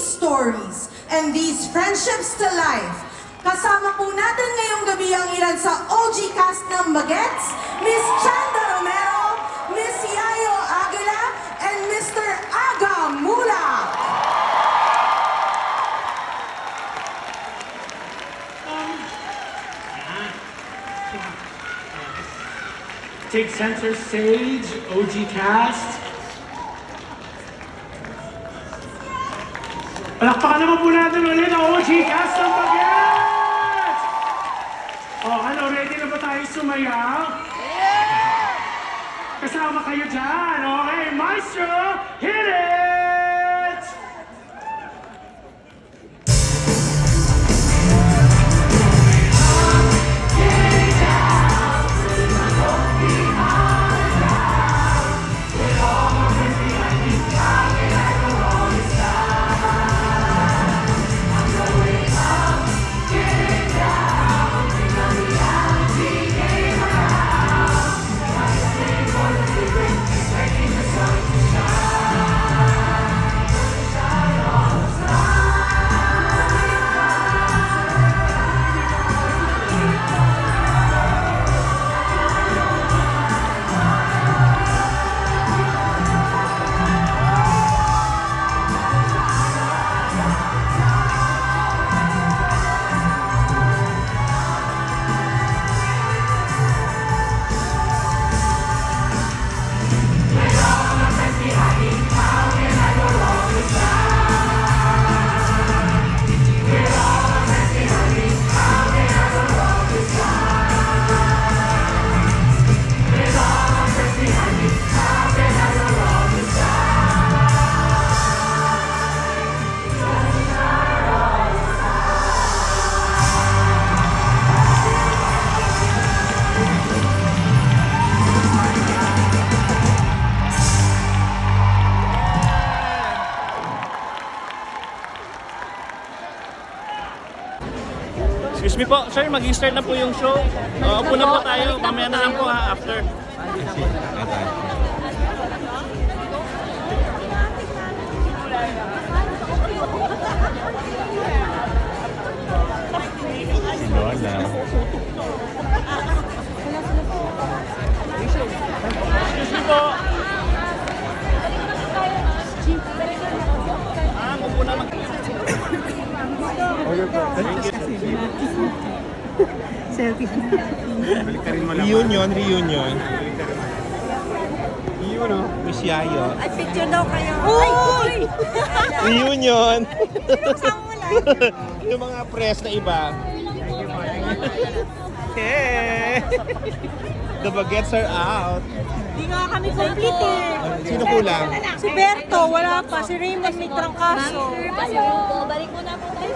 these stories and these friendships to life. Kasama po natin ngayong gabi ang ilan sa OG cast ng Bagets, Miss Chanda Romero, Miss Yayo Aguila, and Mr. Aga Mula. Take center stage, OG cast. Palakpakan naman po natin ulit ang OG cast ng Bagets! Ano, ready na ba tayo sumayaw? Kasama kayo dyan, okay? Maestro, hit it! Excuse me po, sir, mag-start na po yung show. Upo na po tayo, mamaya na lang po ha, after. Excuse me po. Upo na Selfie. Reunion. Yun o, Miss Yayo. Ay, picture daw kayo. Uy! Reunion. Sinasama mo lang. Yung mga press na iba. Hey! The Bagets are out. Hindi nga kami complete eh. Sino kulang? Si Berto, wala pa. Si Raymond may trangkaso. Balik mo na po tayo.